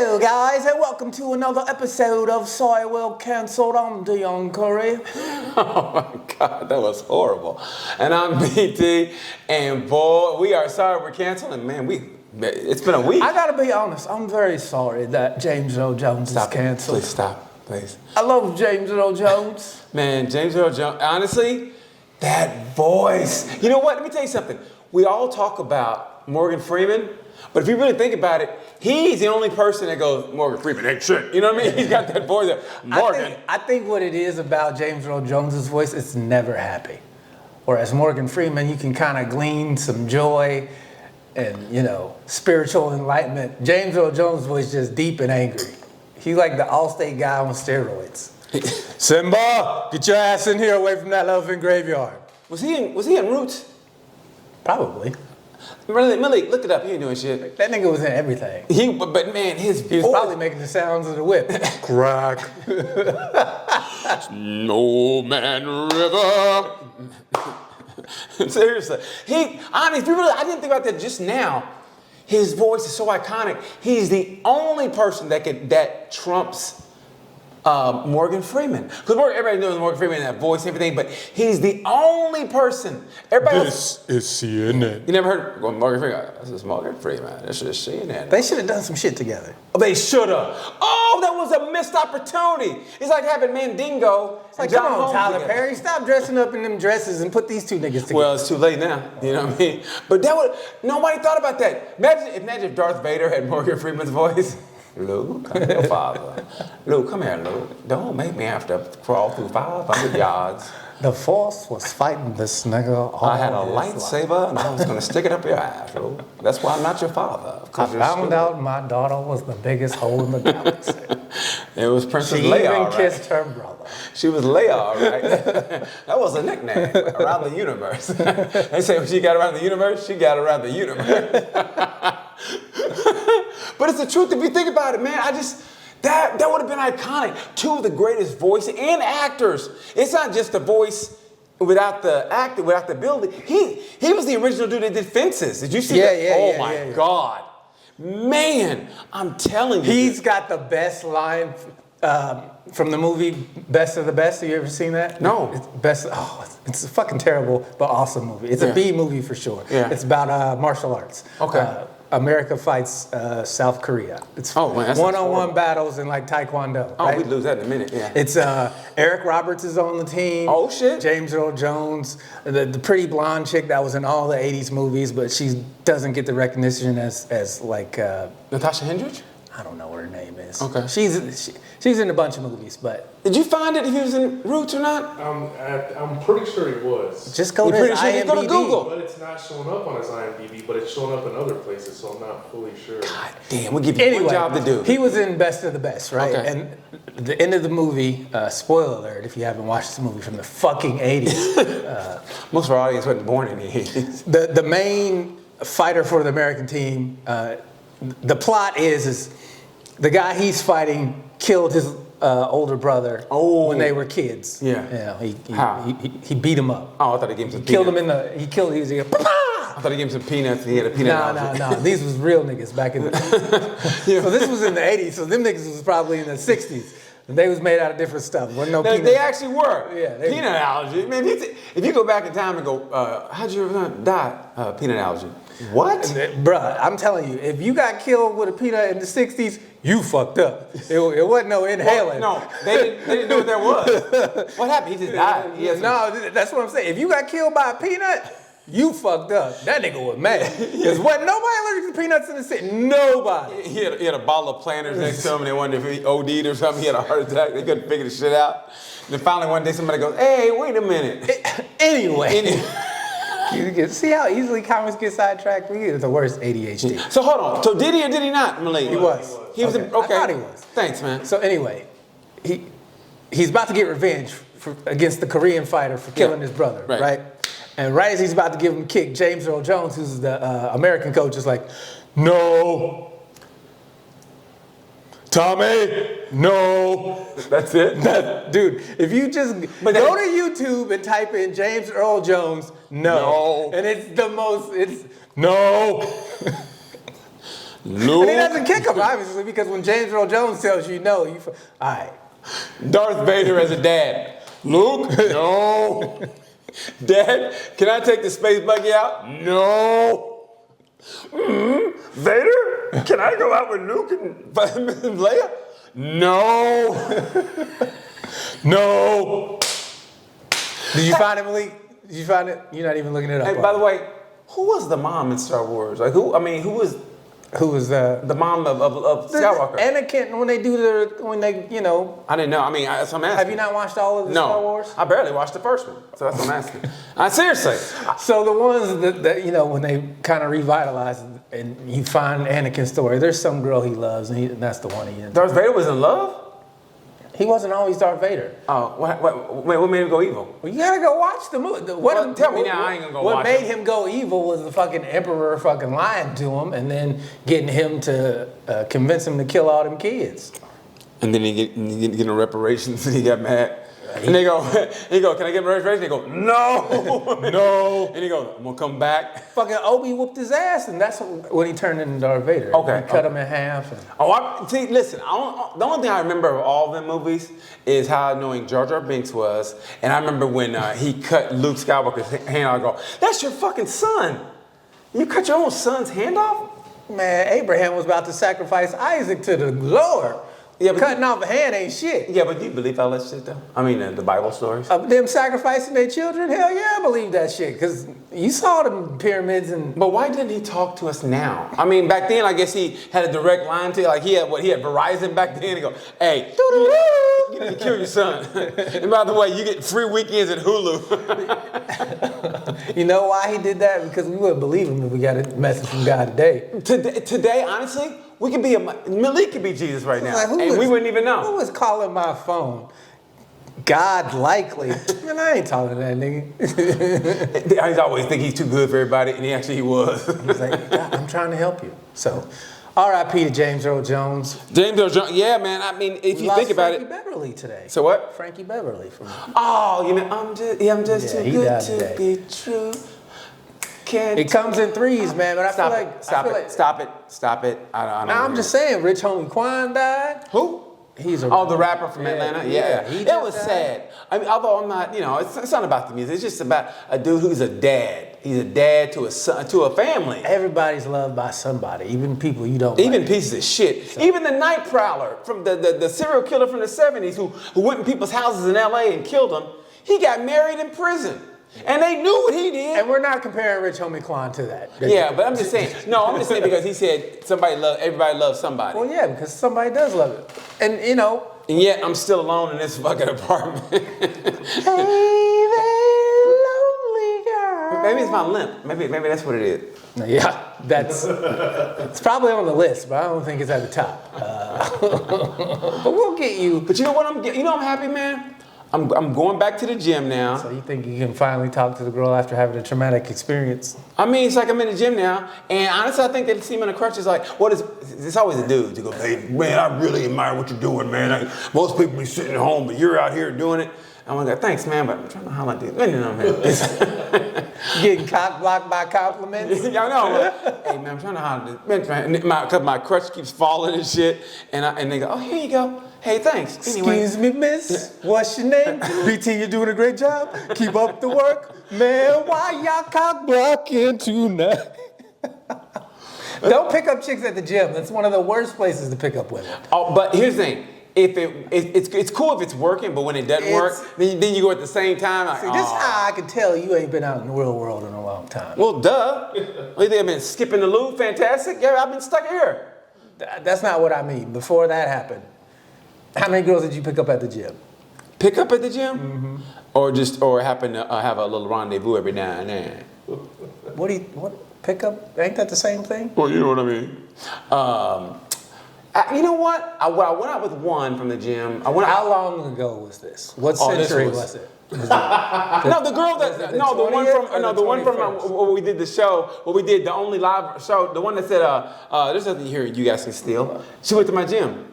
Hello, guys, and welcome to another episode of Sorry Well Cancelled. I'm Dion Curry. Oh my God, that was horrible. And I'm BT, and boy, we are sorry we're canceling. Man, it's been a week. I gotta be honest, I'm very sorry that James Earl Jones is canceled. Please stop, please. I love James Earl Jones. Man, James Earl Jones, honestly, that voice. You know what? Let me tell you something. We all talk about Morgan Freeman, but if you really think about it, he's the only person that goes, Morgan Freeman ain't shit. You know what I mean? He's got that voice there. Morgan. I think what it is about James Earl Jones' voice, it's never happy. Whereas Morgan Freeman, you can kind of glean some joy and, spiritual enlightenment. James Earl Jones' voice just deep and angry. He's like the Allstate guy on steroids. Simba, get your ass in here away from that elephant graveyard. Was he in Roots? Probably. Malik, look it up. He ain't doing shit. That nigga was in everything. But man, he was probably making the sounds of the whip. Crack. No Man River. Seriously. I didn't think about that just now. His voice is so iconic. He's the only person that trumps Morgan Freeman. Because everybody knows Morgan Freeman and that voice and everything, but he's the only person. This is CNN. You never heard Morgan Freeman? This is Morgan Freeman. This is CNN. They should have done some shit together. Oh, they should have. Oh, that was a missed opportunity. It's like having Mandingo. It's like, come on, Tyler Perry, stop dressing up in them dresses and put these two niggas together. Well, it's too late now. You know what I mean? But nobody thought about that. Imagine if Darth Vader had Morgan Freeman's voice. Luke, I'm your father. Luke, come here, Luke. Don't make me have to crawl through 500 yards. The Force was fighting this nigga all I had a lightsaber and I was going to stick it up your ass, Luke. That's why I'm not your father. I found out my daughter was the biggest hole in the galaxy. It was Princess Leia, She even right? kissed her brother. She was Leia, all right? That was a nickname, around the universe. They say when she got around the universe, she got around the universe. But it's the truth if you think about it, man. That would have been iconic. Two of the greatest voices and actors. It's not just the voice without the actor, without the building. He was the original dude that did Fences. Did you see that? Oh my God. Man, I'm telling you. He's got the best line from the movie Best of the Best. Have you ever seen that? No. It's a fucking terrible but awesome movie. It's a B movie for sure. Yeah. It's about martial arts. Okay. America fights South Korea. It's man, one-on-one battles in like Taekwondo. Oh, right? we'd lose that in a minute. Yeah. It's Eric Roberts is on the team. Oh shit. James Earl Jones, the pretty blonde chick that was in all the '80s movies, but she doesn't get the recognition as like Natasha Hendricks? I don't know what her name is. Okay. She's in a bunch of movies, but did you find it if he was in Roots or not? I'm pretty sure he was. Just go to his IMDb. Go to Google. But it's not showing up on his IMDb, but it's showing up in other places, so I'm not fully sure. God damn, we'll give you one job to do. He was in Best of the Best, right? Okay. And the end of the movie, spoiler alert, if you haven't watched this movie from the fucking 80s. Most of our audience wasn't born in the 80s. The main fighter for the American team, the plot is the guy he's fighting killed his older brother when they were kids. Yeah. He beat him up. Oh, I thought he gave him some peanuts. Killed him he was like, I thought he gave him some peanuts and he had a peanut No. These was real niggas back in the So this was in the 80s, so them niggas was probably in the 60s. And they was made out of different stuff. Wasn't no peanuts. They actually were. Yeah. Peanut allergy. Man, if you go back in time and go, how'd you ever die? Peanut allergy. What? Bruh, I'm telling you, if you got killed with a peanut in the 60s, you fucked up. It wasn't no inhaling. Well, no, they didn't know what that was. What happened? He just died. No, that's what I'm saying. If you got killed by a peanut, you fucked up. That nigga was mad. Because wasn't nobody allergic to peanuts in the city. Nobody. He had a bottle of Planters next to him and they wondered if he OD'd or something. He had a heart attack. They couldn't figure the shit out. And then finally one day somebody goes, hey, wait a minute. Anyway. You can see how easily comics get sidetracked. We get the worst ADHD. So hold on. So did he or did he not, Malik? He was. He was. Okay. Okay. I thought he was. Thanks, man. So anyway, he's about to get revenge against the Korean fighter for killing his brother, right? And right as he's about to give him a kick, James Earl Jones, who's the American coach, is like, no. Tommy, no. That's it? Dude, if you just go to YouTube and type in James Earl Jones, no. And it's no. Luke. And he doesn't kick him, obviously, because when James Earl Jones tells you no, all right. Darth Vader as a dad. Luke, no. Dad, can I take the space buggy out? No. Vader, can I go out with Luke and Leia? No. No. Did you find it, Malik? Did you find it? You're not even looking it up. Hey, by the way, who was the mom in Star Wars? Like who was Who was the mom of Skywalker? Anakin, when they, you know. I didn't know. I mean, that's what I'm asking. Have you not watched all of the Star Wars? I barely watched the first one, so that's what I'm asking. Seriously. So the ones that, you know, when they kind of revitalize and you find Anakin's story, there's some girl he loves, and that's the one he ends. Darth Vader was in love? He wasn't always Darth Vader. Oh, what made him go evil? Well, you gotta go watch the movie. Tell me now, I ain't gonna go watch What made him go evil was the fucking Emperor fucking lying to him and then getting him to convince him to kill all them kids. And then he get no reparations and he got mad. And they go, can I get reparations? They go, no, no. And he goes, I'm gonna come back. Fucking Obi whooped his ass, and that's when he turned into Darth Vader. Okay. He cut him in half. And, Listen, the only thing I remember of all them movies is how annoying Jar Jar Binks was. And I remember when he cut Luke Skywalker's hand off. I go, that's your fucking son. You cut your own son's hand off? man, Abraham was about to sacrifice Isaac to the Lord. Yeah, but cutting off a hand ain't shit. Yeah, but do you believe all that shit though? I mean, the Bible stories. Them sacrificing their children? Hell yeah, I believe that shit. Because you saw them pyramids and... But why didn't he talk to us now? I mean, back then, I guess he had a direct line to, like, he had Verizon back then. He go, hey, you need to kill your son. And by the way, you get free weekends at Hulu. You know why he did that? Because we wouldn't believe him if we got a message from God today. Today, honestly, we could be Malik could be Jesus right now, Like, and we wouldn't even know. Who was calling my phone? God likely. Man, I ain't talking to that nigga. I always think he's too good for everybody, and he actually was. He's like, God, I'm trying to help you. So, R.I.P. to James Earl Jones. James Earl Jones, yeah, man. I mean, if you think about Frankie Beverly today. So what? Frankie Beverly from. Oh, you mean I'm just too good to today. be true. It comes in threes, man. But I feel like stop it. I don't I'm just saying, Rich Homie Quan died. Who? He's the rapper from Atlanta. Yeah. It was sad. I mean, although I'm not, it's not about the music. It's just about a dude who's a dad. He's a dad to a son, to a family. Everybody's loved by somebody, even people you don't. Even like. pieces of shit. So. Even the night prowler from the serial killer from the 70s who went in people's houses in LA and killed them. He got married in prison. And they knew what he did. And we're not comparing Rich Homie Quan to that. Yeah, but I'm just saying. No, I'm just saying because he said everybody loves somebody. Well, yeah, because somebody does love it. And, And yet I'm still alone in this fucking apartment. Hey there, lonely girl. Maybe it's my limp. Maybe that's what it is. Yeah, it's probably on the list, but I don't think it's at the top. But we'll get you. But you know what? I'm happy, man. I'm going back to the gym now. So you think you can finally talk to the girl after having a traumatic experience? I mean, it's like I'm in the gym now, and honestly, I think they see me in a crutch. It's like, it's always a dude to go, hey, man, I really admire what you're doing, man. Most people be sitting at home, but you're out here doing it. I'm like, thanks, man, but I'm trying to holler at you. Man. Getting cock blocked by compliments? Y'all know. Hey, man, I'm trying to holler at you. Because my crutch keeps falling and shit, and they go, oh, here you go. Hey, thanks. Anyway. Excuse me, miss. What's your name? BT, you're doing a great job. Keep up the work. Man, why y'all cock blocking tonight? Don't pick up chicks at the gym. That's one of the worst places to pick up women. Oh, but here's the thing. If it's cool if it's working, but when it doesn't work, then you go at the same time. Like, see, this is how I can tell you ain't been out in the real world in a long time. Well, duh. You think I've been skipping the loo? Fantastic. Yeah, I've been stuck here. That's not what I mean. Before that happened, how many girls did you pick up at the gym? Pick up at the gym? Mm-hmm. Or happen to have a little rendezvous every now and then? What pick up? Ain't that the same thing? Well, you know what I mean. You know what? I went out with one from the gym. How long ago was this? What century was it? No, the girl the one from when we did the show, when we did the only live show, the one that said, "There's nothing here you guys can steal." She went to my gym.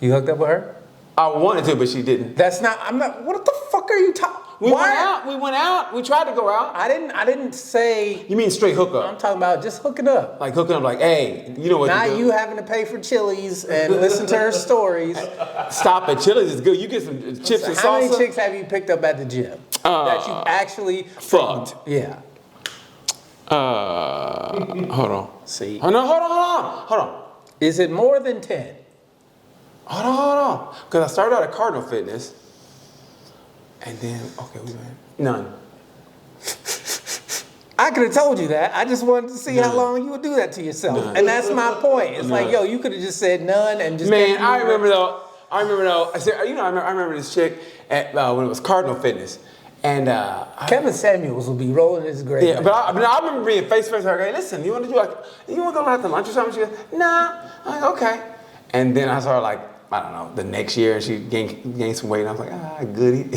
You hooked up with her? I wanted to, but she didn't. That's not. I'm not. What the fuck are you talking? We went out. We tried to go out. I didn't say. You mean straight hookup? I'm talking about just hooking up. Like hooking up, like, hey, you know what? Not to do. you having to pay for Chili's and listen to her stories. Stop it. Chili's is good. You get some chips and salsa. How many chicks have you picked up at the gym that you actually fucked? Yeah. Hold on. See. Hold on. Is it more than 10? Hold on. Because I started out at Cardinal Fitness, and then we went none. I could have told you that. I just wanted to see how long you would do that to yourself. None. And that's my point. It's like, yo, you could have just said none and just. Man, I remember though. I said, I remember this chick at when it was Cardinal Fitness, and Kevin Samuels will be rolling his grave. yeah, but I remember being face to face with her. Hey, listen, you want to go out to lunch or something? She goes, nah. I'm like, okay. And then I saw her like, I don't know, the next year, and she gained some weight, and I was like, goody.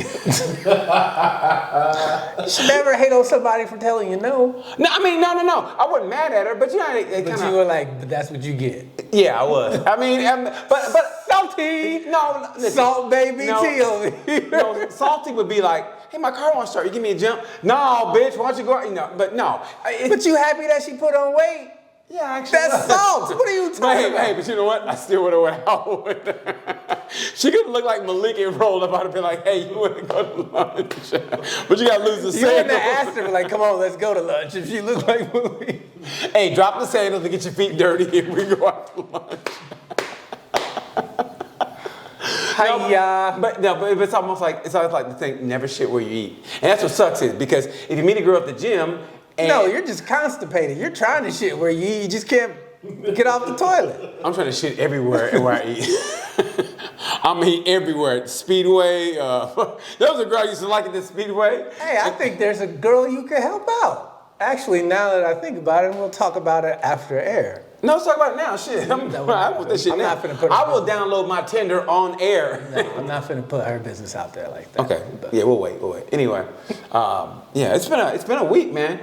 You should never hate on somebody for telling you no. No, I mean, no. I wasn't mad at her, but you know, But you were like, but that's what you get. Yeah, I was. I mean, but Salty. no, listen. Salt baby No. tea over here. No, Salty would be like, hey, my car won't start. You give me a jump? No, bitch, why don't you go? You know, but no. But you happy that she put on weight? Yeah, actually. That's salt. What are you talking about? Hey, but you know what? I still would have went out with her. She could look like Malik and rolled up. I'd have been like, hey, you want to go to lunch? But you got to lose the You wouldn't sandals. have asked her, like, come on, let's go to lunch if she looked like Malik. Hey, drop the sandals and get your feet dirty and we go out to lunch. Hiya. But it's almost like the thing, never shit where you eat. And that's what sucks is because if you meet a girl at the gym and No, you're just constipated. You're trying to shit where you eat. You just can't get off the toilet. I'm trying to shit everywhere and where I eat. I'm eat everywhere. Speedway. There was a girl I used to like at the Speedway. Hey, I think there's a girl you could help out. Actually, now that I think about it, we'll talk about it after air. No, let's talk about it now. Shit, I'm with this shit I'm now. not finna put I will download my Tinder on air. No, I'm not finna put her business out there like that. Okay. But Yeah, we'll wait. Anyway, yeah, it's been a week, man.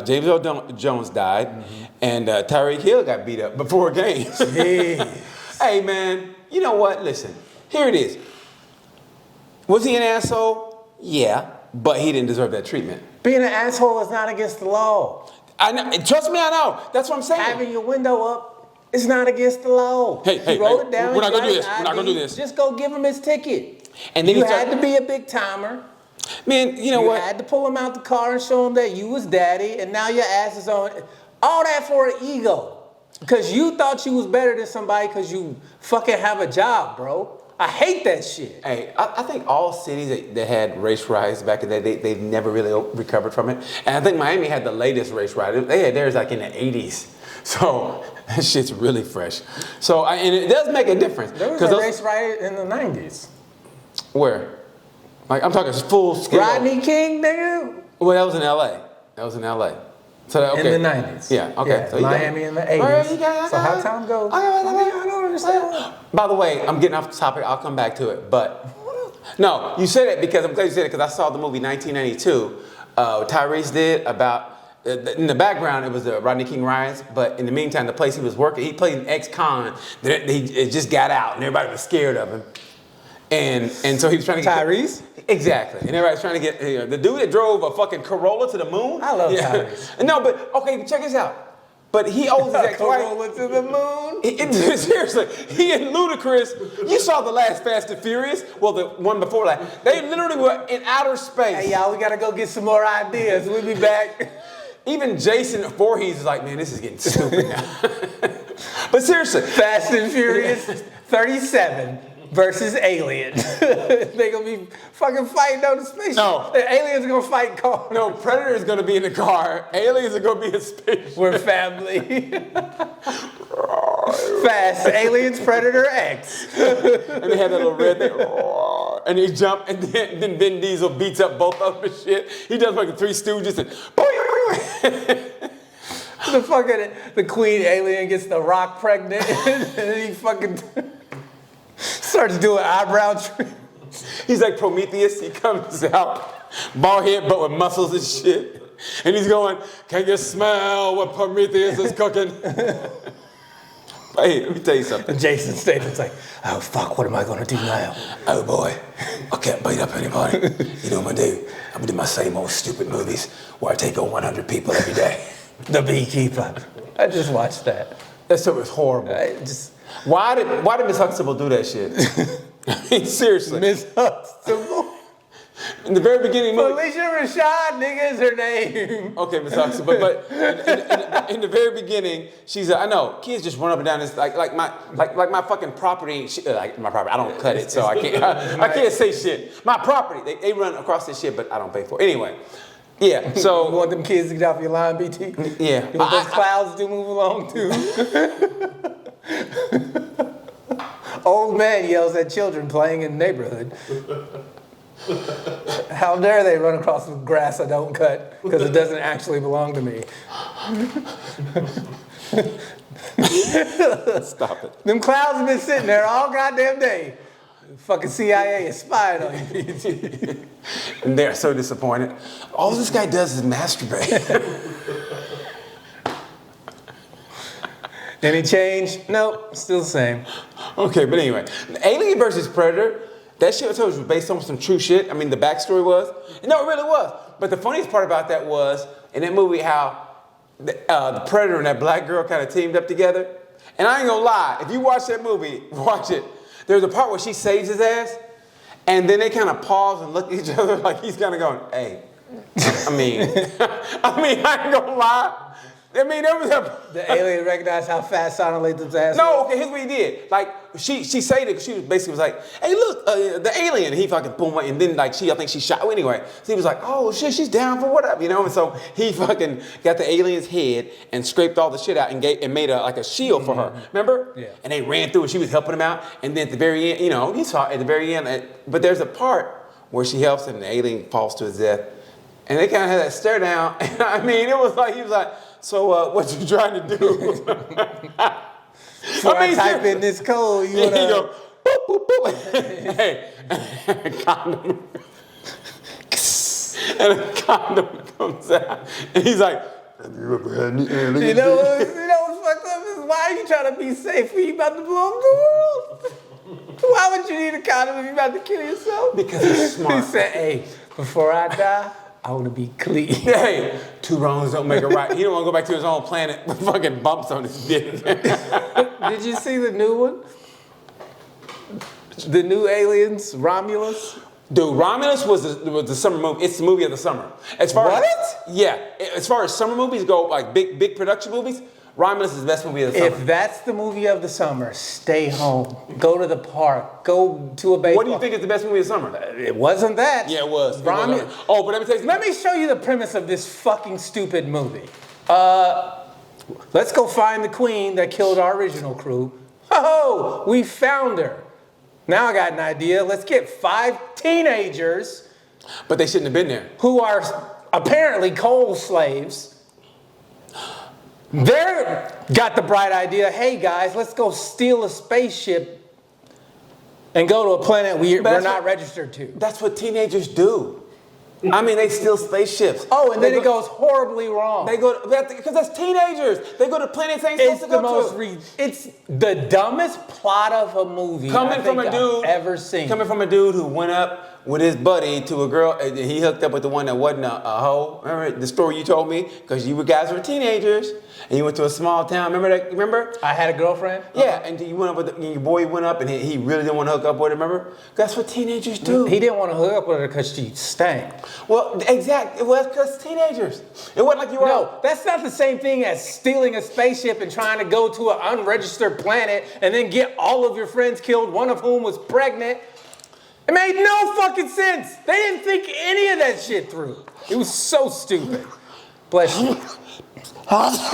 James Earl Jones died, and Tyreek Hill got beat up before a game. Jeez. Hey, man, you know what? Listen, here it is. Was he an asshole? Yeah, but he didn't deserve that treatment. Being an asshole is not against the law. I know. Trust me, I know. That's what I'm saying. Having your window up is not against the law. Hey, He wrote hey, it down. we're not he gonna do got this. his We're not gonna ID. do this. Just go give him his ticket. And then you he had started- to be a big timer. Man, you know You what? had to pull him out the car and show him that you was daddy, and now your ass is on. All that for an ego. Because you thought you was better than somebody because you fucking have a job, bro. I hate that shit. Hey, I think all cities that had race riots back in the day, they've never really recovered from it. And I think Miami had the latest race riot. They had theirs like in the 80s. So that shit's really fresh. So, and it does make a difference. There was a race riot in the 90s. Where? Like, I'm talking full scale. Rodney King, nigga. Well, that was in L.A. So that, okay. In the 90s. Yeah, okay. Yeah, So you Miami in the 80s. All right, you got- So how time goes. I don't understand. By the way, I'm getting off the topic. I'll come back to it. But no, you said it because I'm glad you said it because I saw the movie 1992. Tyrese did about in the background it was the Rodney King riots, but in the meantime, the place he was working, he played an ex-con that he just got out, and everybody was scared of him. And so he was trying to get Tyrese? Exactly. And everybody's trying to get the dude that drove a fucking Corolla to the moon. I love Tyrese. No, but okay, check this out. But he owes his ex-wife. Corolla to the moon. Seriously, he and Ludacris. You saw the last Fast and Furious. Well, the one before that. They literally were in outer space. Hey, y'all, we gotta go get some more ideas. We'll be back. Even Jason Voorhees is like, man, this is getting stupid now. But seriously, Fast and Furious 37 versus Alien. They gonna be fucking fighting on the spaceship. No. The aliens are gonna fight cars. no, Predator is going to be in the car. Aliens are going to be in space. We're family. Fast, Aliens, Predator X. And they had that little red thing. And he jumped, and then Vin Diesel beats up both of them and shit. He does like the Three Stooges and The queen alien gets the Rock pregnant, and then he fucking starts doing eyebrow treatment. he's like Prometheus. He comes out, bald head, but with muscles and shit. And he's going, can you smell what Prometheus is cooking? Hey, let me tell you something. And Jason Statham's like, oh fuck, what am I gonna do now? Oh boy, I can't beat up anybody. You know what I'm gonna do? I'm gonna do my same old stupid movies where I take on 100 people every day. The Beekeeper. I just watched that. That stuff was horrible. Why did Miss Huxtable do that shit? I mean, seriously. Miss Huxtable. In the very beginning movie. Felicia Rashad, nigga, is her name. Okay, Miss Huxtable, but in the very beginning, she's I know kids just run up and down this like my fucking property. Like my property, I don't cut it, so I can't I can't say shit. My property, they run across this shit, but I don't pay for it. Anyway, yeah. You So want them kids to get off your line, BT? yeah, You want those clouds to move along too? Old man yells at children playing in the neighborhood. How dare they run across the grass I don't cut because it doesn't actually belong to me. Stop it. Them clouds have been sitting there all goddamn day. Fucking CIA is spying on you, BT. And they're so disappointed. All this guy does is masturbate. Any change? Nope, still the same. Okay, but anyway, Alien versus Predator, that shit I told you was based on some true shit. I mean, the backstory was. No, it really was. But the funniest part about that was, in that movie, how the Predator and that black girl kind of teamed up together. And I ain't gonna lie, if you watch that movie, watch it. There's a part where she saves his ass, and then they kind of pause and look at each other like he's kind of going, hey. I mean, I ain't gonna lie. I mean, there was The alien recognized how fast Sonic Latham's ass No, was? okay, here's what he did. Like, she said it, she was basically was like, hey, look, the alien. And he fucking boom, and then like I think she shot, anyway. So he was like, oh shit, she's down for whatever, you know? And so he fucking got the alien's head and scraped all the shit out and made like a shield for her. Remember? Yeah. And they ran through and she was helping him out. And then at the very end, you know, he saw at the very end, but there's a part where she helps him and the alien falls to his death. And they kind of had that stare down. And I mean, it was like, he was like, so what you trying to do? Before I type in this code, you He wanna... go, boop, boop, boop. Hey, condom. And a condom comes out. And he's like, have you ever had any aliens? You know what's fucked up is why are you trying to be safe when you about to blow up the world? Why would you need a condom if you about to kill yourself? Because he's smart. He said, hey, before I die, I want to be clean. Hey, two wrongs don't make a right. He don't want to go back to his own planet with fucking bumps on his dick. Did you see the new one? The new Aliens, Romulus? Dude, Romulus was the summer movie. It's the movie of the summer. As far What? As far as summer movies go, like big production movies, Romulus is the best movie of the summer. If that's the movie of the summer, stay home. Go to the park. Go to a baseball. What do you think is the best movie of the summer? It wasn't that. Yeah, it was. Romulus. Oh, but let me tell you Let me show you the premise of this fucking stupid movie. Let's go find the queen that killed our original crew. Oh, we found her. Now I got an idea. Let's get 5 teenagers But they shouldn't have been there. who are apparently coal slaves. They're got the bright idea. Hey guys, let's go steal a spaceship and go to a planet we're that's not what- registered to. That's what teenagers do. I mean, they steal spaceships. Oh, and then They it goes horribly wrong. They go because that's teenagers. They go to planets they ain't It's supposed to the go most to. it's the dumbest plot of a movie Coming I from think a dude I've ever seen. Coming from a dude who went up with his buddy to a girl. And he hooked up with the one that wasn't a hoe. Remember the story you told me? Because you guys were teenagers and you went to a small town. Remember that? Remember? I had a girlfriend. Yeah, and you went up with your boy went up and he really didn't want to hook up with her. Remember? That's what teenagers do. He didn't want to hook up with her because she stank. Well, exactly. It was because teenagers. It wasn't like you were. No, that's not the same thing as stealing a spaceship and trying to go to an unregistered planet and then get all of your friends killed, one of whom was pregnant. It made no fucking sense. They didn't think any of that shit through. It was so stupid. Bless you.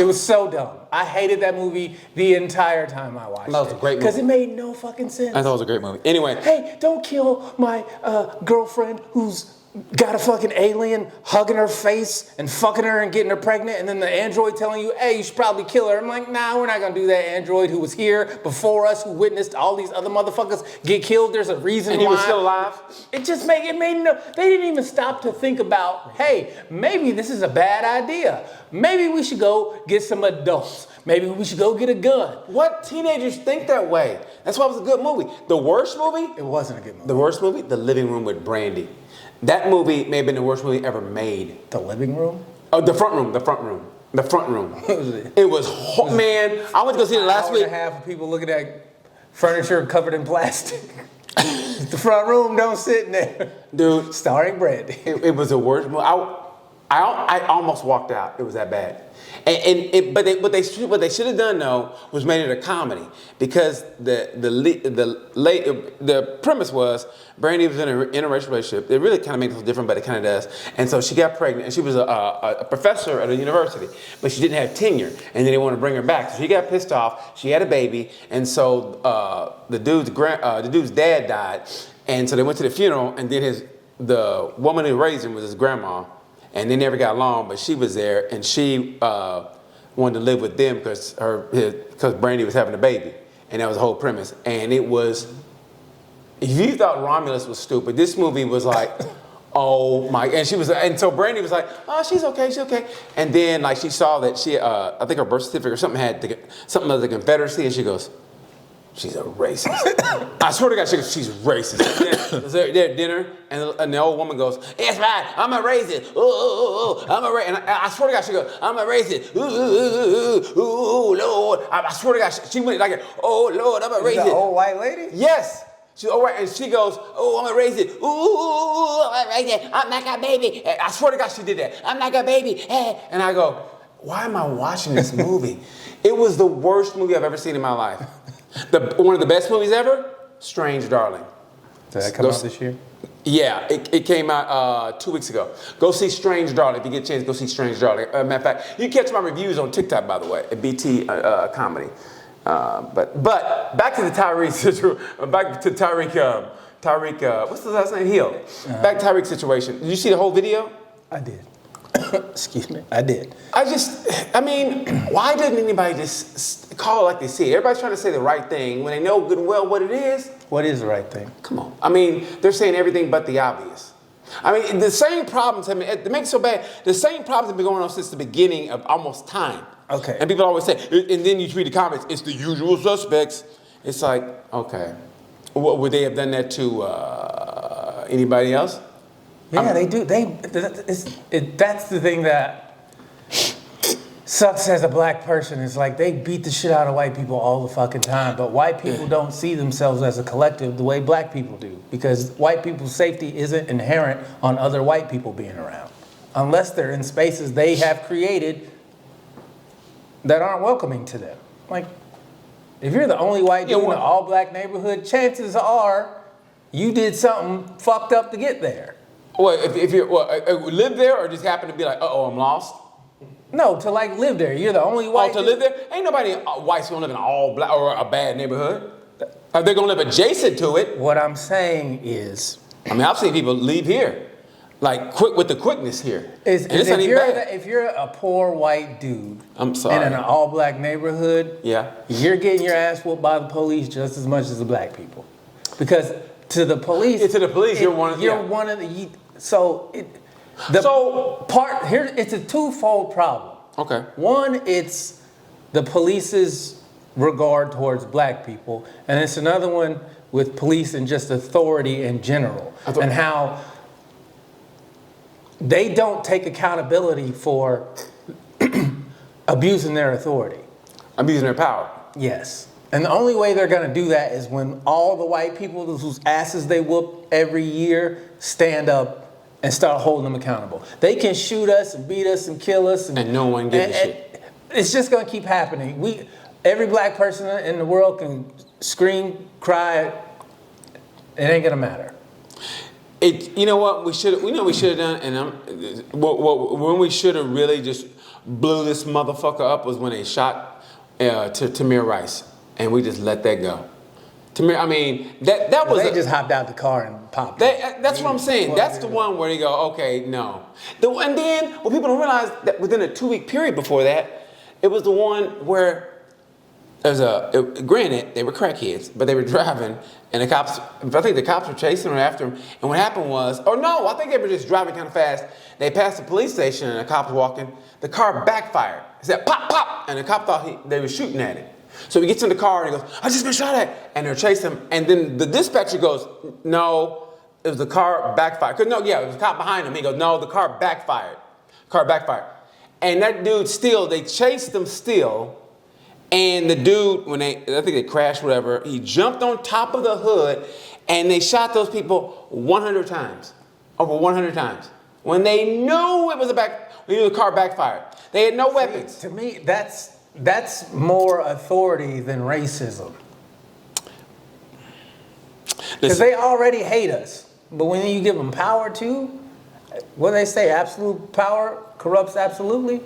It was so dumb. I hated that movie the entire time I watched it. That was a great movie. Because it made no fucking sense. I thought it was a great movie. Anyway, Hey, don't kill my girlfriend who's got a fucking alien hugging her face and fucking her and getting her pregnant, and then the android telling you, hey, you should probably kill her. I'm like, nah, we're not gonna do that. Android who was here before us, who witnessed all these other motherfuckers get killed. There's a reason And why. he was still alive? It just made no. They didn't even stop to think about, hey, maybe this is a bad idea. Maybe we should go get some adults. Maybe we should go get a gun. What teenagers think that way? That's why it was a good movie. The worst movie? It wasn't a good movie. The worst movie? The Living Room with Brandy. That movie may have been the worst movie ever made. The living room? Oh, the front room. It was, man, I went to go see it last week. Hour and a half of people looking at furniture covered in plastic. The front room, don't sit in there. Dude. Starring Brandy. It was the worst movie. I almost walked out. It was that bad. But what they should have done though was made it a comedy, because the premise was Brandy was in an interracial relationship. It really kind of makes it different, but it kind of does. And so she got pregnant, and she was a professor at a university, but she didn't have tenure, and then they wanted to bring her back. So she got pissed off. She had a baby, and so the dude's dad died, and so they went to the funeral, and then the woman who raised him was his grandma. And they never got along, but she was there, and she wanted to live with them because Brandy was having a baby, and that was the whole premise. And it was, if you thought Romulus was stupid, this movie was like, oh my! And so Brandy was like, oh, she's okay. And then like she saw that I think her birth certificate or something had something of the Confederacy, and she goes, she's a racist. I swear to God, she's racist. They're at dinner, and the old woman goes, "It's right, I'm a racist. Ooh, I'm a racist." And I swear to God, she goes, "I'm a racist. Ooh, Lord." I swear to God, she went like, "Oh Lord, I'm a racist." The old white lady? Yes. She's all right, and she goes, "Oh, I'm a racist. Ooh, I'm a racist. I'm like a baby." And I swear to God, she did that. I'm like a baby. And I go, "Why am I watching this movie?" It was the worst movie I've ever seen in my life. One of the best movies ever, Strange Darling. Did that come out this year? Yeah, it came out 2 weeks ago. Go see Strange Darling. If you get a chance, go see Strange Darling. Matter of fact, you can catch my reviews on TikTok, by the way, at BT Comedy. But back to the Tyreek situation. Back to Tyreek, what's the last name? Hill. Back to Tyreek situation. Did you see the whole video? I did. Excuse me. I did. I mean, why didn't anybody just call it like they see it? Everybody's trying to say the right thing when they know good and well what it is. What is the right thing? Come on. I mean, they're saying everything but the obvious. I mean, the same problems have been, it makes it so bad, the same problems have been going on since the beginning of almost time. Okay. And people always say, and then you read the comments, it's the usual suspects. It's like, okay. Would they have done that to anybody else? Yeah, they do. That's the thing that sucks as a black person. Is like they beat the shit out of white people all the fucking time, but white people don't see themselves as a collective the way black people do, because white people's safety isn't inherent on other white people being around, unless they're in spaces they have created that aren't welcoming to them. Like, if you're the only white dude in an all-black neighborhood, chances are you did something fucked up to get there. Well, if you live there or just happen to be like, uh-oh, I'm lost? No, to like live there. You're the only white to live there? Ain't nobody white's gonna live in an all black or a bad neighborhood. They're gonna live adjacent to it. What I'm saying is, I mean, I've seen people leave here, like quick with the quickness here. If you're a poor white dude, I'm sorry, and in an all black neighborhood, yeah, you're getting your ass whooped by the police just as much as the black people, because to the police, you're one of the. It's a twofold problem. Okay. One, it's the police's regard towards black people, and it's another one with police and just authority in general, and how they don't take accountability for abusing their authority. Abusing their power. Yes. And the only way they're going to do that is when all the white people whose asses they whoop every year stand up and start holding them accountable. They can shoot us and beat us and kill us. And no one gives a shit. It's just going to keep happening. Every black person in the world can scream, cry. It ain't going to matter. You know what we should have done, and when we should have really just blew this motherfucker up was when they shot to Tamir Rice, and we just let that go. To me, I mean, that was They just hopped out the car and popped. that's what I'm saying. That's the one where they go, okay, no. And then what people don't realize that within a 2-week period before that, it was the one where granted, they were crackheads, but they were driving, and I think the cops were chasing them after them. And what happened was, I think they were just driving kind of fast. They passed the police station, and the cops were walking. The car backfired. It said pop, pop, and the cop thought they were shooting at it. So he gets in the car and he goes, I just been shot at. And they're chasing him. And then the dispatcher goes, no, it was the car backfired. It was a cop behind him. He goes, no, the car backfired. And that dude they chased him still. And the dude, I think they crashed, whatever, he jumped on top of the hood and they shot those people 100 times. Over 100 times. When they knew the car backfired. They had no weapons. To me, that's more authority than racism. Because they already hate us. But when you give them power too, what do they say? Absolute power corrupts absolutely.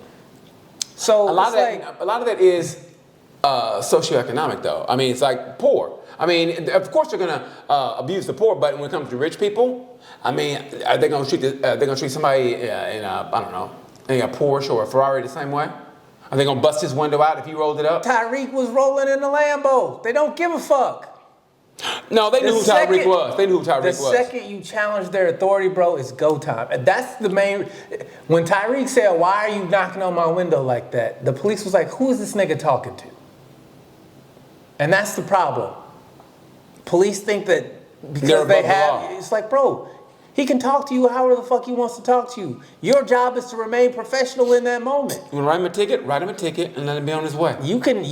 So a lot of that is socioeconomic, though. I mean, it's like poor. I mean, of course they're gonna abuse the poor, but when it comes to rich people, I mean, are they gonna treat somebody in a Porsche or a Ferrari the same way? Are they gonna bust his window out if he rolled it up? Tyreek was rolling in the Lambo. They don't give a fuck. No, they knew who Tyreek was. The second you challenge their authority, bro, it's go time. And that's the main. When Tyreek said, "Why are you knocking on my window like that?" the police was like, "Who is this nigga talking to?" And that's the problem. Police think that because they have, it's like, bro, he can talk to you however the fuck he wants to talk to you. Your job is to remain professional in that moment. You want to write him a ticket and let him be on his way. You can,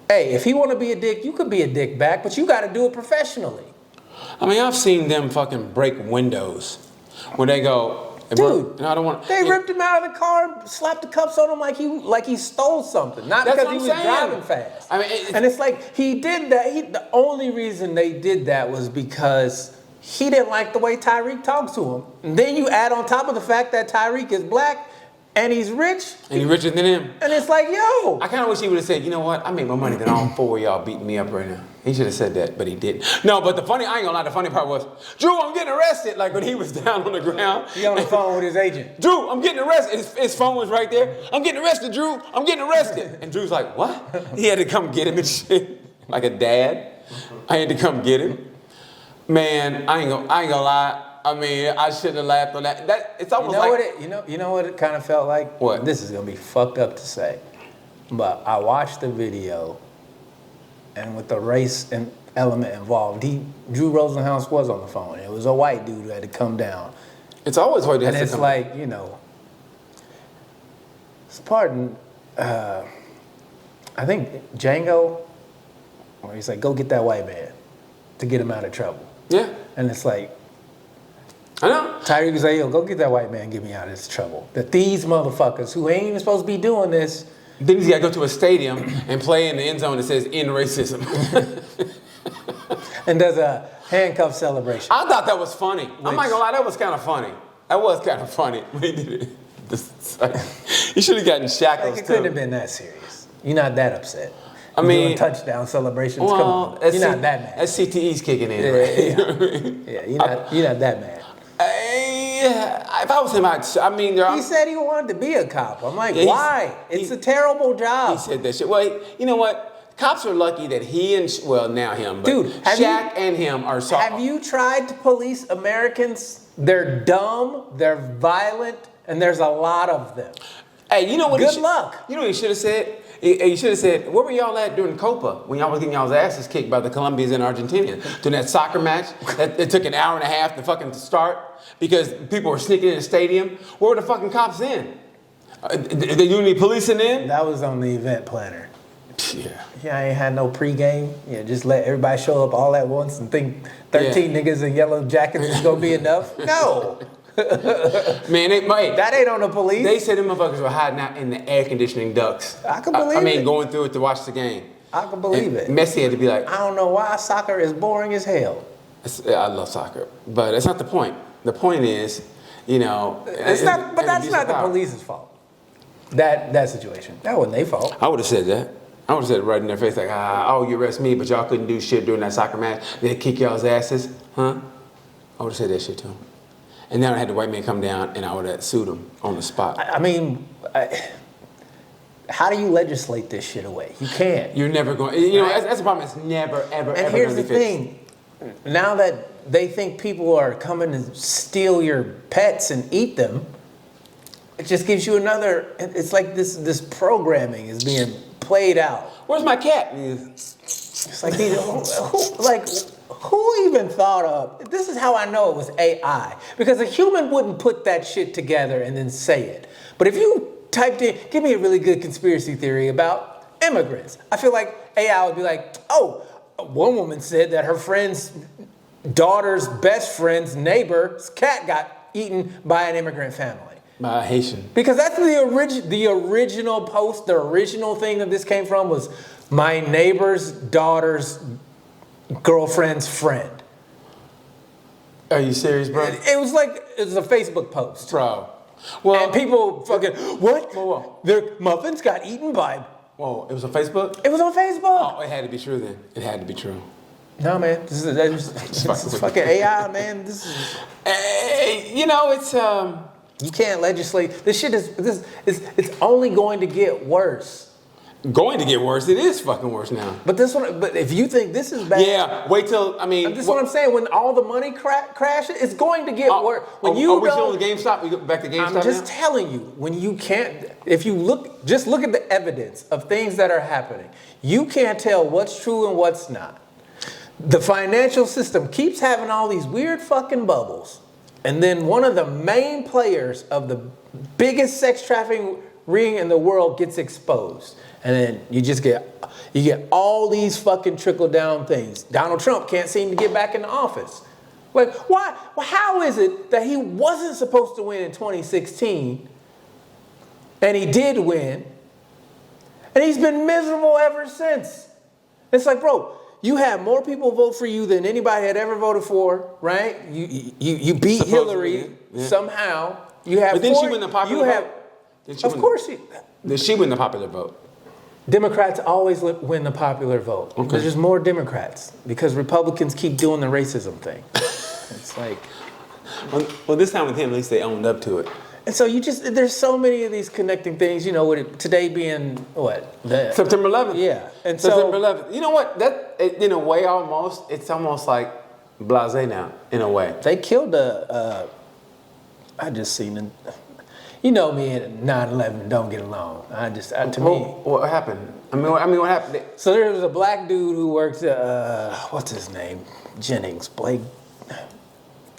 hey, if he want to be a dick, you could be a dick back, but you got to do it professionally. I mean, I've seen them fucking break windows when they go, dude, I don't want. They ripped him out of the car and slapped the cuffs on him like he stole something, not because he was driving fast. I mean, and it's like he did that. The only reason they did that was because he didn't like the way Tyreek talks to him. And then you add on top of the fact that Tyreek is black and he's rich. And he's richer than him. And it's like, yo. I kind of wish he would have said, you know what? I make more money than all four of y'all beating me up right now. He should have said that, but he didn't. No, but I ain't gonna lie, the funny part was, Drew, I'm getting arrested. Like when he was down on the ground. He on the phone with his agent. Drew, I'm getting arrested. His phone was right there. I'm getting arrested, Drew. I'm getting arrested. And Drew's like, what? He had to come get him and shit. Like a dad. I had to come get him. Man, I ain't gonna lie. I mean, I shouldn't have laughed on that. It's almost you know what it kind of felt like? What? This is gonna be fucked up to say, but I watched the video, and with the race and element involved, Drew Rosenhaus was on the phone. It was a white dude who had to come down. It's always white dude. And it's like, pardon. I think Django, where he's like, go get that white man to get him out of trouble. Yeah. And it's like, I know. Tyreek was like, yo, go get that white man and get me out of this trouble. That these motherfuckers who ain't even supposed to be doing this. Then he's got to go to a stadium and play in the end zone that says end racism. And does a handcuff celebration. I thought that was funny. I'm not gonna lie, that was kind of funny. That was kind of funny when he did it. He should have gotten shackles Like it couldn't have been that serious. You're not that upset. I mean, doing touchdown celebrations. Well, come on. You're not that mad. That CTE's kicking in. Yeah, Right? Yeah, you're not that mad. If I was him, He said he wanted to be a cop. I'm like, Yeah, why? It's a terrible job. He said that shit. Well, you know what? Cops are lucky that he and, now him, but Dude, Shaq and him are soft. Have you tried to police Americans? They're dumb, they're violent, and there's a lot of them. Hey, you know what? Good luck. You know what he should have said? He should have said, where were y'all at during Copa when y'all was getting y'all's asses kicked by the Colombians in Argentina? During that soccer match, it took an hour and a half to fucking start because people were sneaking in the stadium. Where were the fucking cops in? They do any policing in? That was on the event planner. Yeah. Yeah, I ain't had no pregame. Yeah, just let everybody show up all at once and think 13 niggas in yellow jackets is gonna be enough. No. Man, that ain't on the police. They said them motherfuckers were hiding out in the air conditioning ducts. I can believe it. Going through it to watch the game. I can believe it. Messi had to be like, I don't know why soccer is boring as hell. I love soccer, but that's not the point. The point is, it's not. But that's not the police's fault. That situation. That wasn't their fault. I would have said that. I would have said it right in their face, like, oh, you arrest me, but y'all couldn't do shit during that soccer match. They'd kick y'all's asses, huh? I would have said that shit to him. And then I had the white man come down, and I would have sued him on the spot. I mean, how do you legislate this shit away? You can't. You're never going. You know, that's the problem. It's never, ever, And ever here's going the to be fixed. thing. Now that they think people are coming to steal your pets and eat them, it just gives you another. It's like this programming is being played out. Where's my cat? It's like who even thought of? This is how I know it was AI, because a human wouldn't put that shit together and then say it. But if you typed in, give me a really good conspiracy theory about immigrants, I feel like AI would be like, oh, one woman said that her friend's daughter's best friend's neighbor's cat got eaten by an immigrant family. By a Haitian. Because that's the original post, the original thing that this came from was my neighbor's daughter's girlfriend's friend. Are you serious, bro? It was a Facebook post. Bro. Well, And people fucking, what? Whoa. Their muffins got eaten by. Whoa, it was on Facebook? It was on Facebook. Oh, it had to be true then. It had to be true. No, man. This is fucking AI, man. This is. Hey, you know, it's You can't legislate. This shit it's only going to get worse. going to get worse. It is fucking worse now. But if you think this is bad, Yeah, wait till, I mean. this is what I'm saying. When all the money crashes, it's going to get worse. When are we still on the GameStop? We go back to GameStop I'm just now? telling you, when you can't, if you look at the evidence of things that are happening, you can't tell what's true and what's not. The financial system keeps having all these weird fucking bubbles. And then one of the main players of the biggest sex trafficking ring in the world gets exposed. And then you get all these fucking trickle down things. Donald Trump can't seem to get back in the office. Like, why? Well, how is it that he wasn't supposed to win in 2016 and he did win and he's been miserable ever since? It's like, bro, you had more people vote for you than anybody had ever voted for, right? You beat Hillary somehow. You have. But didn't she win the popular vote? Of course, Did she win the popular vote? Democrats always win the popular vote. Okay. There's just more Democrats because Republicans keep doing the racism thing. It's like, Well, this time with him, at least they owned up to it. and so there's so many of these connecting things. You know, with it, today being what September 11th. Yeah, and September so 11th. You know what? In a way, it's almost like blasé now. In a way. they killed I just seen it. You know me and 9/11 don't get along. To me. What happened? I mean, what happened? So there was a black dude who worked what's his name? Jennings, Blake.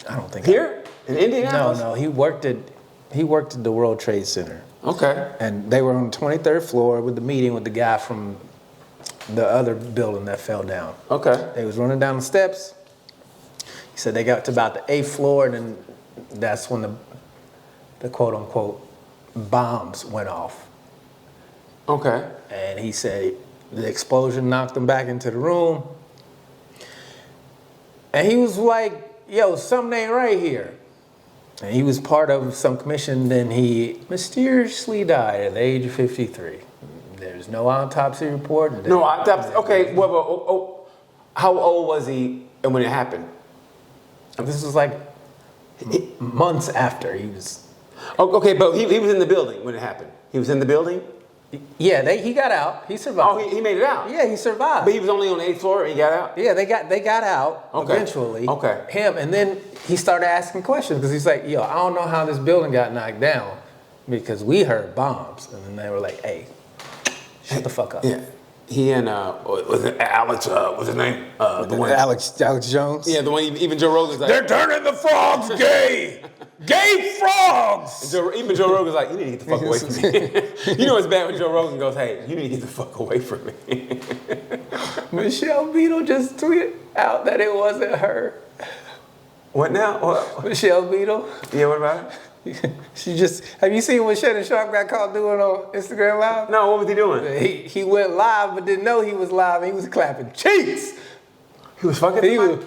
I don't think Here in Indianapolis. No, he worked at the World Trade Center. Okay. And they were on the 23rd floor with the meeting with the guy from the other building that fell down. Okay. They was running down the steps. He said they got to about the 8th floor, and then that's when the quote unquote bombs went off. Okay. And he said the explosion knocked him back into the room. And he was like, yo, something ain't right here. And he was part of some commission, then he mysteriously died at the age of 53. There's no autopsy report. No autopsy. Okay. Well, how old was he when it happened? This was like months after he was. Okay, but he was in the building when it happened. He was in the building? Yeah, he got out. He survived. Oh, he made it out? Yeah, he survived. But he was only on the 8th floor and he got out? Yeah, they got out eventually. Okay. Him, and then he started asking questions because he's like, yo, I don't know how this building got knocked down because we heard bombs. And then they were like, hey, shut the fuck up. Yeah. He and, was it Alex, what's his name? The one. Alex Jones? Yeah, the one, even Joe Rogan's like. They're turning the frogs gay! Gay frogs! Even Joe Rogan's like, you need to get the fuck away from me. You know it's bad when Joe Rogan goes, hey, you need to get the fuck away from me. Michelle Beadle just tweeted out that it wasn't her. What now? What? Michelle Beadle. Yeah, what about it? Have you seen what Shannon Sharp got caught doing on Instagram Live? No, what was he doing? He went live but didn't know he was live and he was clapping cheeks. He was fucking? He was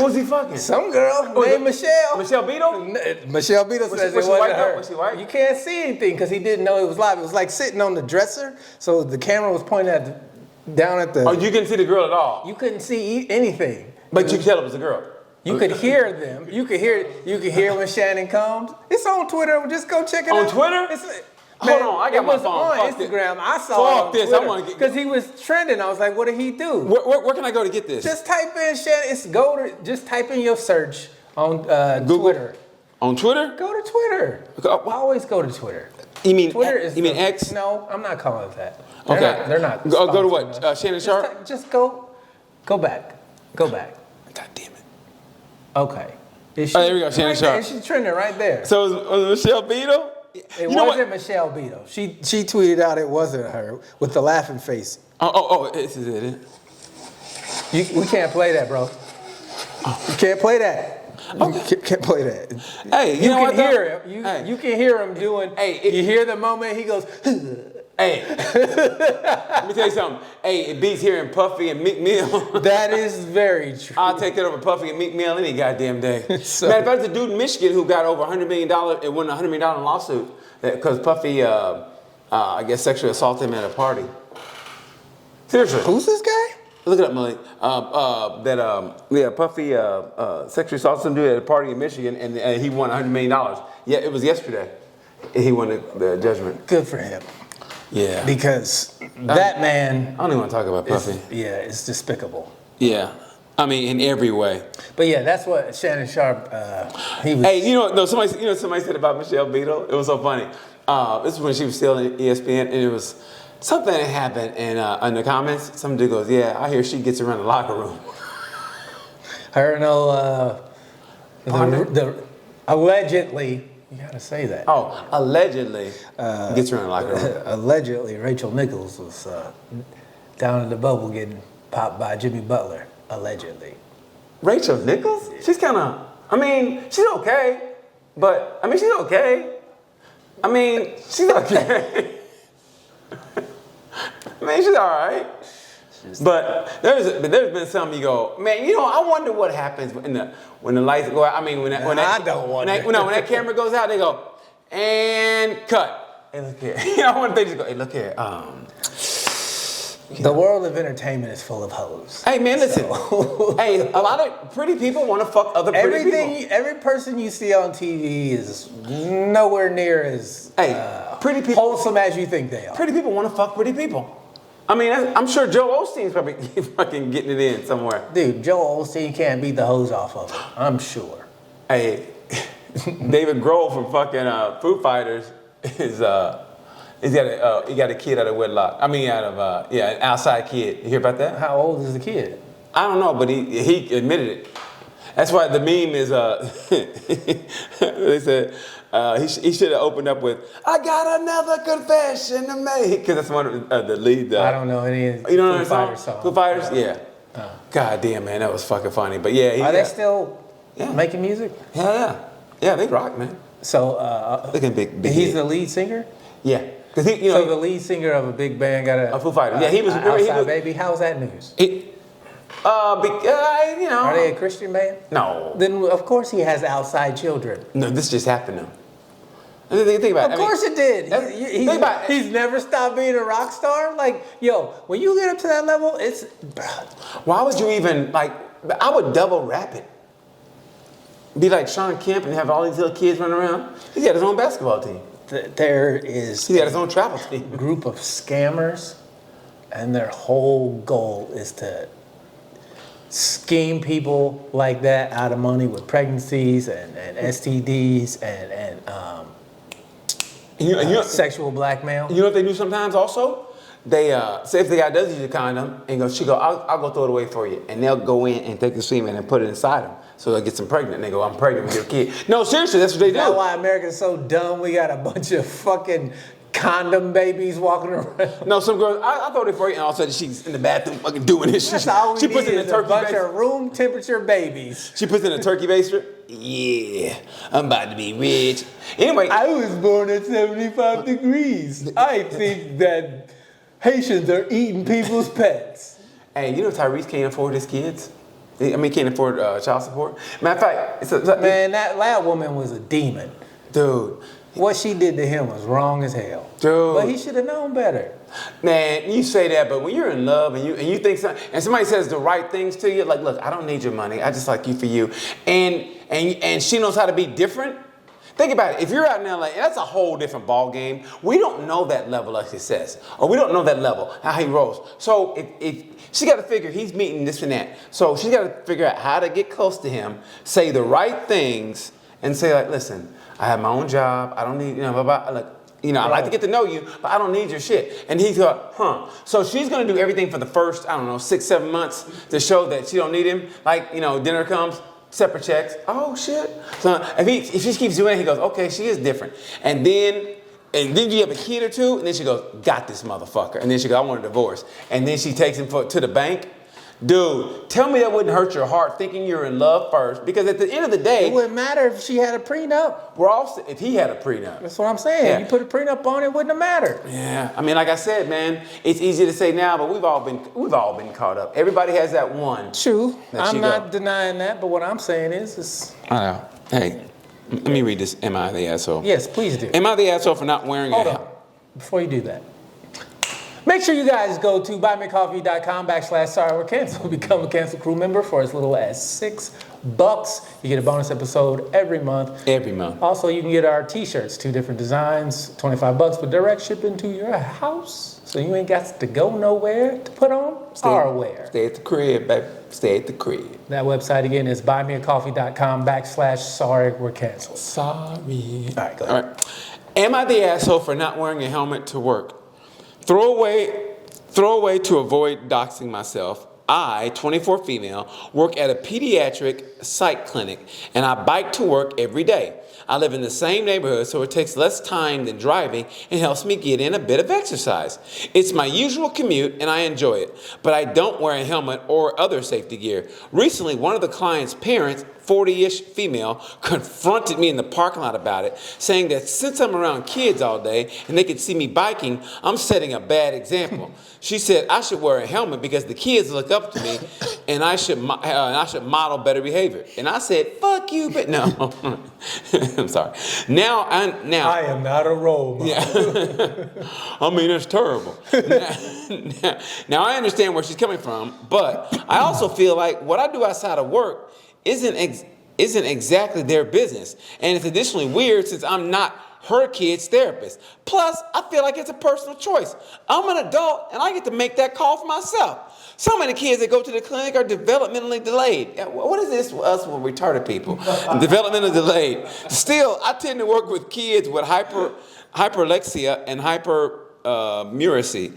Who's he fucking? Some girl Oh, named the- Michelle. Michelle Beadle? Michelle Beadle says it was she wasn't white though? her. Was she white? You can't see anything because he didn't know it was live. It was like sitting on the dresser, so the camera was pointing at down at the. Oh, you couldn't see the girl at all. You couldn't see anything. But you could tell it was a girl. You could hear them. You could hear when Shannon comes. It's on Twitter. Just go check it On out. Twitter? Man, Hold on, I got it my was phone. on Fuck this. Instagram. I saw Fuck it on this. I wanna get- because he was trending. I was like, what did he do? Where can I go to get this? Just type in Shannon. Just type in your search on Google? Twitter. On Twitter? Go to Twitter. Go- I always go to Twitter. You mean Twitter is. You mean the- X? No, I'm not calling it that. Okay. They're not. Go to sponsoring what? us. Shannon Sharp? Just go back. Go back. God damn it. Okay. Is Oh, there we go, Shannon right there. Sharp. She's trending right there. So was Michelle Beadle? It wasn't Michelle Beadle. She tweeted out it wasn't her with the laughing face. Oh, this is it. We can't play that, bro. You can't play that. You can't play that. Hey, you You know can what, though? hear him. Hey. You can hear him doing. Hey, you hear the moment he goes. Hey, let me tell you something. Hey, it beats hearing Puffy and Meek Mill. That is very true. I'll take that over Puffy and Meek Mill any goddamn day. So- Matter of fact, there's a dude in Michigan who got over $100 million and won a $100 million lawsuit because Puffy, I guess, sexually assaulted him at a party. Seriously. Who's this guy? Look it up, Malik. Puffy sexually assaulted some dude at a party in Michigan and he won $100 million. Yeah, it was yesterday. He won the judgment. Good for him. Yeah. Because that man, I don't even want to talk about Puffy. it's despicable. Yeah. I mean, in every way. But yeah, that's what Shannon Sharp. He was. Hey, somebody said about Michelle Beadle. It was so funny. This is when she was still in ESPN, and it was something that happened, and in the comments, some dude goes, "Yeah, I hear she gets around the locker room." Her the allegedly. You gotta say that. Oh, allegedly gets around the locker room. Allegedly, Rachel Nichols was down in the bubble getting popped by Jimmy Butler. Allegedly. Rachel Nichols? She's kind of. I mean, she's okay, but she's okay. She's okay. She's all right. But there's been some you go, man. I wonder what happens when the lights go out. I don't wonder. When that camera goes out, they go and cut. Hey, look here. I wonder if they just go, hey, look here. The world of entertainment is full of hoes. Hey, man, listen. Hey, a lot of pretty people want to fuck other pretty people. Every person you see on TV is nowhere near as pretty people wholesome as you think they are. Pretty people want to fuck pretty people. I'm sure Joel Osteen's probably fucking getting it in somewhere. Dude, Joel Osteen can't beat the hose off of him. I'm sure. Hey, David Grohl from fucking Foo Fighters is he got a kid out of wedlock. An outside kid. You hear about that? How old is the kid? I don't know, but he admitted it. That's why the meme is they said he should have opened up with "I got another confession to make" because that's one of the lead. I don't know any of you don't know Foo that Fighters song? songs. Foo Fighters, yeah. God damn, man, that was fucking funny. But yeah, Are they still Yeah. making music? Yeah, they rock, man. So Look at big. he's head. the lead singer? Yeah, because So the lead singer of a big band got A Foo Fighter. Yeah, he was- Outside Baby. How's that news? Are they a Christian band? No. Then of course he has outside children. No, this just happened to him. Think about it. Of course it did. think about it. He's never stopped being a rock star. Like, yo, when you get up to that level, it's. Why would you even, I would double rap it. Be like Sean Kemp and have all these little kids running around. He got his own basketball team. There is He got his own travel team. a group of scammers, and their whole goal is to scheme people like that out of money with pregnancies and STDs and sexual blackmail. You know what they do sometimes also? They say if the guy does use a condom and she go, I'll go throw it away for you. And they'll go in and take the semen and put it inside them. So they'll get them pregnant. And they go, I'm pregnant with your kid. No, seriously, that's what they do. That's why America's so dumb. We got a bunch of fucking condom babies walking around. No, some girls, I throw it for you, and all of a sudden she's in the bathroom fucking doing this. That's all we She need puts in a is a turkey bunch baster. of room temperature babies. She puts in a turkey baster. Yeah, I'm about to be rich. Anyway, I was born at 75 degrees. I think that Haitians are eating people's pets. hey, you know Tyrese can't afford his kids? I mean, he can't afford child support. Matter of fact, Man, that woman was a demon. dude. What she did to him was wrong as hell. Dude. But he should have known better. Man, you say that, but when you're in love and you think somebody says the right things to you, like, look, I don't need your money. I just like you for you. And she knows how to be different. Think about it. If you're out in LA, that's a whole different ball game. We don't know that level of success, or we don't know that level, how he rolls. So if she got to figure he's meeting this and that. So she's got to figure out how to get close to him, say the right things, and say like, listen, I have my own job. I don't need, blah, blah, like, I like to get to know you, but I don't need your shit. And he's like, So she's going to do everything for the first, 6, 7 months to show that she don't need him. Like, dinner comes, separate checks. Oh, shit. So if she keeps doing it, he goes, okay, she is different. And then you have a kid or two, and then she goes, got this motherfucker. And then she goes, I want a divorce. And then she takes him to the bank. Dude, tell me that wouldn't hurt your heart thinking you're in love first. Because at the end of the day, It wouldn't matter if she had a prenup. if he had a prenup. That's what I'm saying. Yeah. You put a prenup on it, wouldn't have mattered. Yeah, I mean, like I said, man, it's easy to say now, but we've all been caught up. Everybody has that one. True. There I'm you not go. denying that, but what I'm saying is I know. Hey, let me read this. Am I the asshole? yes, please do. Am I the asshole for not wearing Hold a on. helmet? Before you do that, make sure you guys go to buymeacoffee.com/sorry we're canceled. Become a Cancel Crew member for as little as $6. You get a bonus episode every month. Every month. Also, you can get our t-shirts, 2 different designs, $25 with direct shipping to your house. So you ain't got to go nowhere to put on our wear. Stay at the crib, baby. Stay at the crib. That website again is buymeacoffee.com/sorry we're canceled. Sorry. All right, go All ahead. right. Am I the asshole for not wearing a helmet to work? Throw away to avoid doxing myself. I, 24 female, work at a pediatric psych clinic, and I bike to work every day. I live in the same neighborhood, so it takes less time than driving and helps me get in a bit of exercise. It's my usual commute, and I enjoy it, but I don't wear a helmet or other safety gear. Recently, one of the client's parents, 40-ish female, confronted me in the parking lot about it, saying that since I'm around kids all day and they can see me biking, I'm setting a bad example. She said I should wear a helmet because the kids look up to me and I should model better behavior. And I said, fuck you, but no. I'm sorry. Now I am not a role model. yeah. I mean, it's terrible. Now, I understand where she's coming from, but I also feel like what I do outside of work isn't exactly their business. And it's additionally weird since I'm not her kid's therapist. Plus, I feel like it's a personal choice. I'm an adult and I get to make that call for myself. Some of the kids that go to the clinic are developmentally delayed. What is this for us with retarded people? Developmentally delayed. Still, I tend to work with kids with hyperlexia and hypermuracy.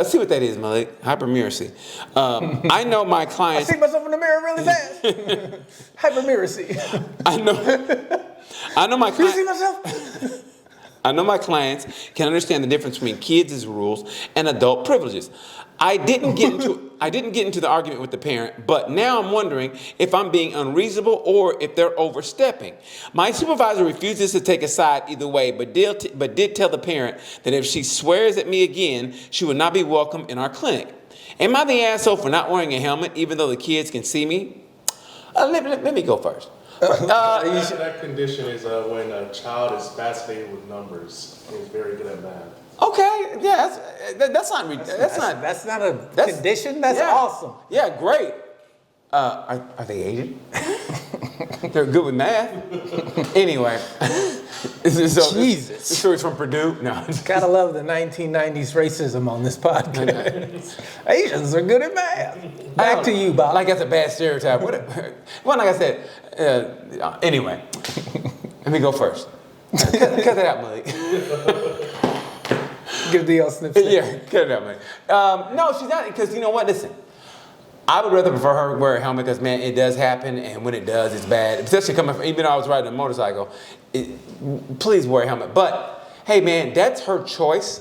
See what that is, Malik. Hypermuracy. I know my I clients. see myself in the mirror really fast. Hypermiracy. I know my Do you see clients. myself? I know my clients can understand the difference between kids' rules and adult privileges. I didn't get into the argument with the parent, but now I'm wondering if I'm being unreasonable or if they're overstepping. My supervisor refuses to take a side either way, but did tell the parent that if she swears at me again, she will not be welcome in our clinic. Am I the asshole for not wearing a helmet even though the kids can see me? Let me go first. That condition is when a child is fascinated with numbers and is very good at math. Okay, yeah, that's not a condition. That's yeah. awesome. Yeah, great. Are they Asian? They're good with math. Anyway, Jesus. This story's from Purdue. No, Gotta love the 1990s racism on this podcast. Asians are good at math. Back to you, Bob. Like that's a bad stereotype. Well, like I said. Anyway, let me go first. Cut that out, Malik. Give the sniff. Yeah, cut it out, Malik. No, she's not. Because you know what? Listen. I would rather prefer her wear a helmet because, man, it does happen, and when it does, it's bad. Especially coming from, even though I was riding a motorcycle, please wear a helmet. But, hey, man, that's her choice.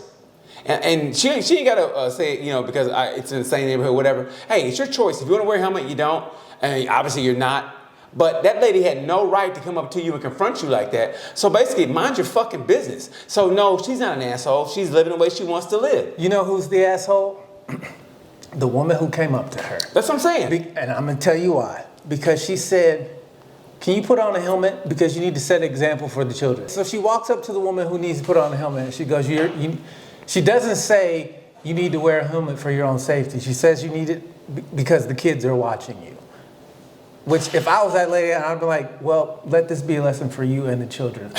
And she ain't got to say it, because it's in the same neighborhood, whatever. Hey, it's your choice. If you want to wear a helmet, you don't. And obviously, you're not. But that lady had no right to come up to you and confront you like that. So basically, mind your fucking business. So, no, she's not an asshole. She's living the way she wants to live. You know who's the asshole? The woman who came up to her. That's what I'm saying. And I'm going to tell you why. because she said, can you put on a helmet? Because you need to set an example for the children. So she walks up to the woman who needs to put on a helmet and she goes, she doesn't say you need to wear a helmet for your own safety. She says you need it because the kids are watching you. Which if I was that lady, I'd be like, well, let this be a lesson for you and the children.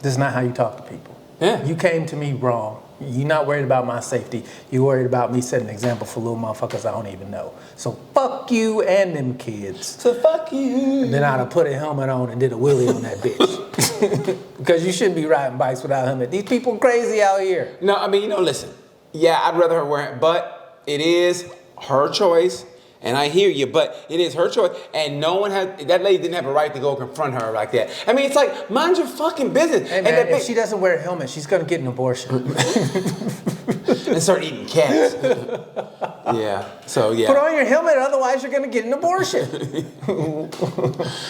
This is not how you talk to people. Yeah. You came to me wrong. You're not worried about my safety. You're worried about me setting an example for little motherfuckers I don't even know. So fuck you and them kids. So fuck you. And then I'd have put a helmet on and did a wheelie on that bitch. Because you shouldn't be riding bikes without a helmet. These people crazy out here. No, I mean, listen. Yeah, I'd rather her wear it, but it is her choice. And I hear you, but it is her choice. And no one that lady didn't have a right to go confront her like that. I mean, it's like, mind your fucking business. Hey man, if she doesn't wear a helmet, she's going to get an abortion. And start eating cats. Yeah, so yeah. Put on your helmet, otherwise you're going to get an abortion.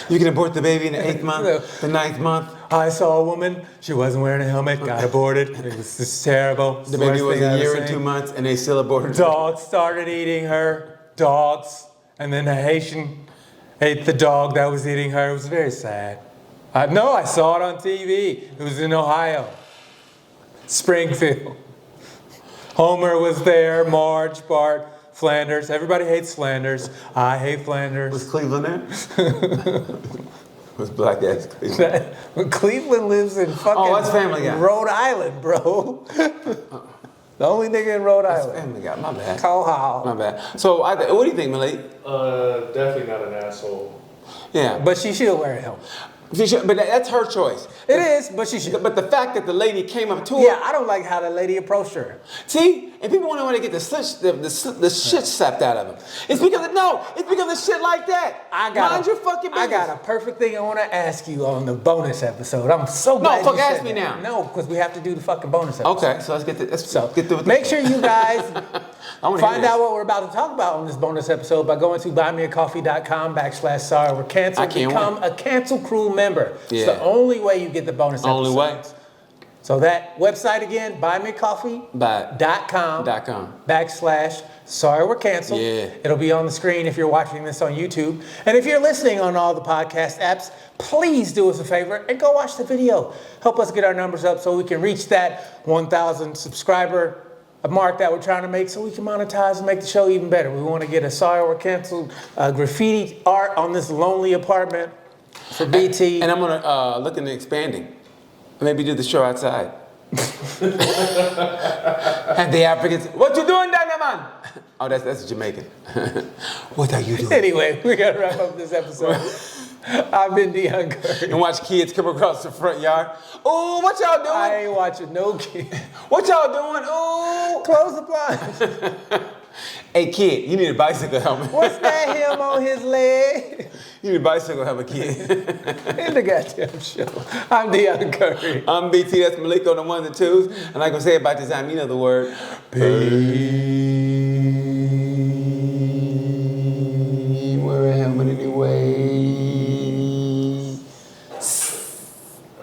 You can abort the baby in the 8th month, the 9th month. I saw a woman, she wasn't wearing a helmet, got aborted. It was just terrible. The baby was a year and 2 months, and they still aborted her. Dogs started eating her. Dogs. And then the Haitian ate the dog that was eating her. It was very sad. No, I saw it on TV. It was in Ohio. Springfield. Homer was there, Marge, Bart, Flanders. Everybody hates Flanders. I hate Flanders. Was Cleveland there? Was black ass Cleveland? Cleveland lives in fucking that's Family Guy. Rhode Island, bro. The only nigga in Rhode Island. Family Guy, my bad. Cole Hall. My bad. So, what do you think, Malik? Definitely not an asshole. Yeah. But she should wear a helmet. But that's her choice. It is, but she should. But the fact that the lady came up to her. Yeah, I don't like how the lady approached her. See? And people want to get the shit slapped out of them. It's because of shit like that. Mind your fucking business. I got a perfect thing I want to ask you on the bonus episode. I'm so glad you said ask me that. now. No, because we have to do the fucking bonus episode. Okay, so let's get through with make sure you guys find this. out what we're about to talk about on this bonus episode by going to buymeacoffee.com/sorry we're canceled. I can't Become a Cancel Crew member. Yeah. It's the only way you get the bonus episode. Only way. So that website again, buymeacoffee.com/sorry we're canceled. Yeah. It'll be on the screen if you're watching this on YouTube. And if you're listening on all the podcast apps, please do us a favor and go watch the video. Help us get our numbers up so we can reach that 1,000 subscriber mark that we're trying to make so we can monetize and make the show even better. We want to get a Sorry We're Canceled graffiti art on this lonely apartment for BT. And I'm going to look into expanding. Maybe do the show outside. And the Africans, what you doing down there, man? Oh, that's Jamaican. What are you doing? Anyway, we got to wrap up this episode. I've been Dion Curry. And watch kids come across the front yard. Oh, what y'all doing? I ain't watching no kid. What y'all doing? Oh, Close the blinds. Hey, kid, you need a bicycle helmet. What's that him on his leg? You need a bicycle helmet, kid. In the goddamn show. I'm Dion Curry. I'm BT, that's Malik on the ones and twos. And like I say about this time, you know the word. Peace.